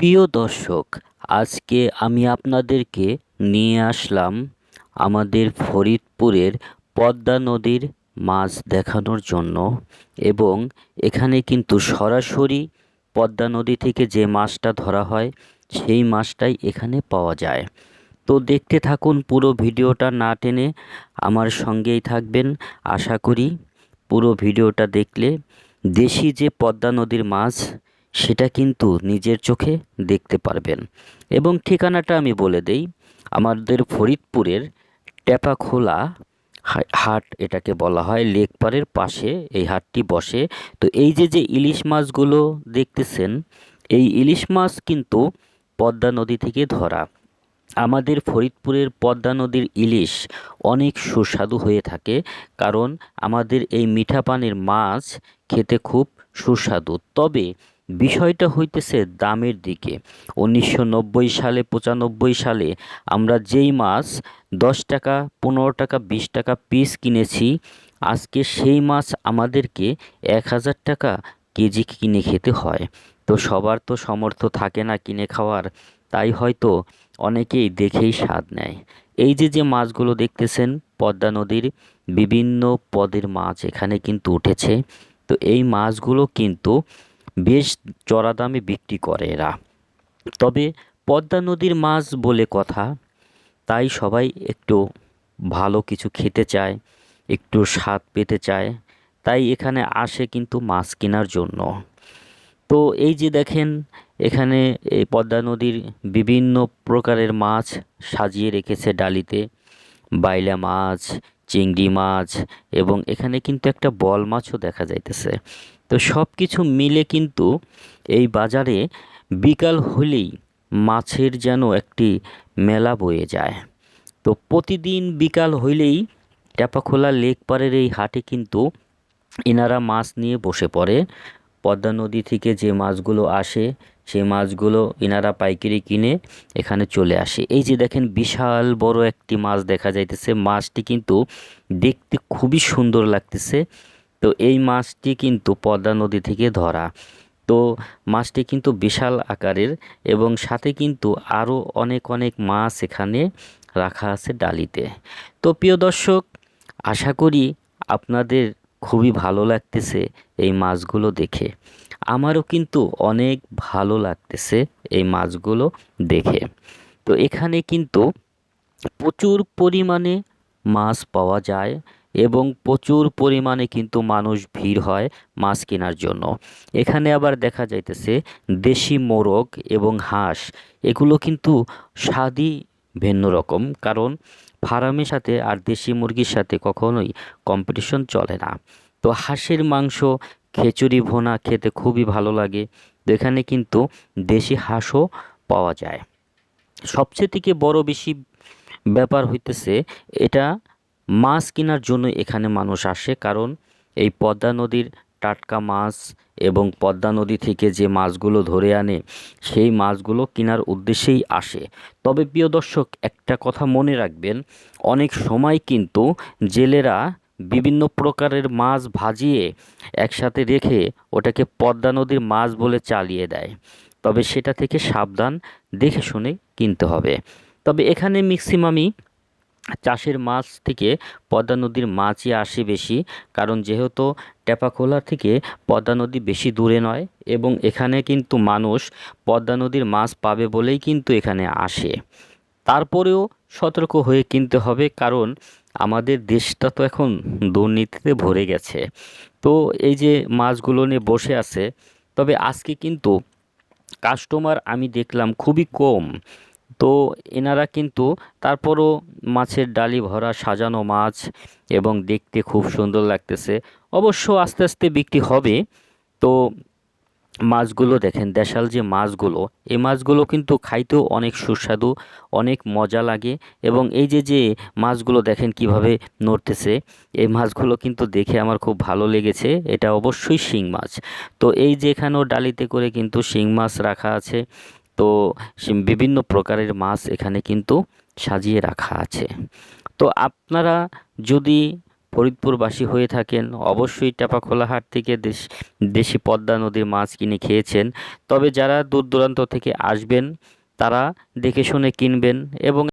প্রিয় দর্শক, আজকে আমি আপনাদেরকে নিয়ে আসলাম আমাদের ফরিদপুরের পদ্মা নদীর মাছ দেখানোর জন্য। এবং এখানে কিন্তু সরাসরি পদ্মা নদী থেকে যে মাছটা ধরা হয় সেই মাছটাই এখানে পাওয়া যায়। তো দেখতে থাকুন, পুরো ভিডিওটা না টেনে আমার সঙ্গেই থাকবেন। আশা করি পুরো ভিডিওটা দেখলে দেশি যে পদ্মা নদীর মাছ সেটা কিন্তু নিজের চোখে দেখতে পারবেন। এবং ঠিকানাটা আমি বলে দেই, আমাদের ফরিদপুরের টেপাখোলা হাট এটাকে বলা হয়, লেকপাড়ের পাশে এই হাটটি বসে। তো এই যে ইলিশ মাছগুলো দেখতেছেন, এই ইলিশ মাছ কিন্তু পদ্মা নদী থেকে ধরা। আমাদের ফরিদপুরের পদ্মা নদীর ইলিশ অনেক সুস্বাদু হয়ে থাকে, কারণ আমাদের এই মিঠা পানির মাছ খেতে খুব সুস্বাদু। তবে বিষয়টা হইতেছে দামের দিকে। 1990 সালে 95 সালে আমরা যেই মাছ 10 টাকা 15 টাকা 20 টাকা পিস কিনেছি, আজকে সেই মাছ আমাদেরকে 1000 টাকা কেজি কিনে খেতে হয়। তো সবার তো সামর্থ্য থাকে না কিনে খাওয়ার, তাই হয়তো অনেকেই দেখেই স্বাদ নেয়। এই যে মাছগুলো দেখতেছেন, পদ্মা নদীর বিভিন্ন পদের মাছ এখানে কিন্তু উঠেছে। তো এই মাছগুলো কিন্তু বেশ চড়া দামে বিক্রি করে এরা। তবে পদ্মা নদীর মাছ বলে কথা, তাই সবাই একটু ভালো কিছু খেতে চায়, একটু স্বাদ পেতে চায়, তাই এখানে আসে কিন্তু মাছ কেনার জন্য। তো এই যে দেখেন, এখানে এই পদ্মা নদীর বিভিন্ন প্রকারের মাছ সাজিয়ে রেখেছে ডালিতে। বাইলা মাছ, চিংড়ি মাছ, এবং এখানে কিন্তু একটা বল মাছও দেখা যাইতেছে। তো সব কিছু মিলে কিন্তু এই বাজারে বিকাল হলেই মাছের যেন একটি মেলা বয়ে যায়। তো প্রতিদিন বিকাল হইলেই টেপাখোলা লেক পাড়ের এই হাটে কিন্তু এনারা মাছ নিয়ে বসে পড়ে। পদ্মা নদী থেকে যে মাছগুলো আসে সেই মাছগুলো এনারা পাইকারি কিনে এখানে চলে আসে। এই যে দেখেন, বিশাল বড় একটি মাছ দেখা যাইতেছে। মাছটি কিন্তু দেখতে খুবই সুন্দর লাগতেছে। তো এই মাছটি কিন্তু পদ্মা নদী থেকে ধরা। তো মাছটি কিন্তু বিশাল আকারের, এবং সাথে কিন্তু আরও অনেক অনেক মাছ এখানে রাখা আছে ডালিতে। তো প্রিয় দর্শক, আশা করি আপনাদের খুবই ভালো লাগতেছে এই মাছগুলো দেখে। আমারও কিন্তু অনেক ভালো লাগতেছে এই মাছগুলো দেখে। তো এখানে কিন্তু প্রচুর পরিমাণে মাছ পাওয়া যায়, এবং প্রচুর পরিমাণে কিন্তু মানুষ ভিড় হয় মাছ কেনার জন্য। এখানে আবার দেখা যাইতেছে দেশি মোরগ এবং হাঁস, এগুলো কিন্তু স্বাদই ভিন্ন রকম, কারণ ফার্মের সাথে আর দেশি মুরগির সাথে কখনোই কম্পিটিশন চলে না। তো হাঁসের মাংস খিচুড়ি ভুনা খেতে খুবই ভালো লাগে। তো এখানে কিন্তু দেশি হাঁসও পাওয়া যায়। সবচেয়ে থেকে বড় বেশি ব্যাপার হইতেছে এটা, মাছ কেনার জন্য এখানে মানুষ আসে, কারণ এই পদ্মা নদীর টাটকা মাছ এবং পদ্মা নদী থেকে যে মাছগুলো ধরে আনে সেই মাছগুলো কেনার উদ্দেশ্যেই আসে। তবে প্রিয় দর্শক, একটা কথা মনে রাখবেন, অনেক সময় কিন্তু জেলেরা বিভিন্ন প্রকারের মাছ ভাজিয়ে একসাথে রেখে ওটাকে পদ্মা নদীর মাছ বলে চালিয়ে দেয়। তবে সেটা থেকে সাবধান, দেখে শুনে কিনতে হবে। তবে এখানে ম্যাক্সিমামই চাষের মাছ থেকে পদ্মা নদীর মাছই আসে বেশি, কারণ যেহেতু টেপাখোলা থেকে পদ্মা নদী বেশি দূরে নয়, এবং এখানে কিন্তু মানুষ পদ্মা নদীর মাছ পাবে বলেই কিন্তু এখানে আসে। তারপরেও সতর্ক হয়ে কিনতে হবে, কারণ আমাদের দেশটা তো এখন দুর্নীতিতে ভরে গেছে। তো এই যে মাছগুলো নিয়ে বসে আছে, তবে আজকে কিন্তু কাস্টমার আমি দেখলাম খুবই কম। তো এনারা কিন্তু তারপরও মাছের ডালি ভরা সাজানো মাছ, এবং দেখতে খুব সুন্দর লাগতেছে। অবশ্য আস্তে আস্তে বিক্রি হবে। তো মাছগুলো দেখেন, দেশাল যে মাছগুলো, এই মাছগুলো কিন্তু খাইতেও অনেক সুস্বাদু, অনেক মজা লাগে। এবং এই যে মাছগুলো দেখেন কিভাবে নড়তেছে, এই মাছগুলো কিন্তু দেখে আমার খুব ভালো লেগেছে। এটা অবশ্যই শিং মাছ। তো এই যে এখানেও ডালিতে করে কিন্তু শিং মাছ রাখা আছে। তো বিভিন্ন প্রকারের মাছ এখানে কিন্তু সাজিয়ে রাখা আছে। তো আপনারা যদি ফরিদপুরবাসী হয়ে থাকেন অবশ্যই টেপাখোলা হাট থেকে দেশি পদ্মা নদীর মাছ কিনে খেয়েছেন। তবে যারা দূর দূরান্ত থেকে আসবেন তারা দেখে শুনে কিনবেন এবং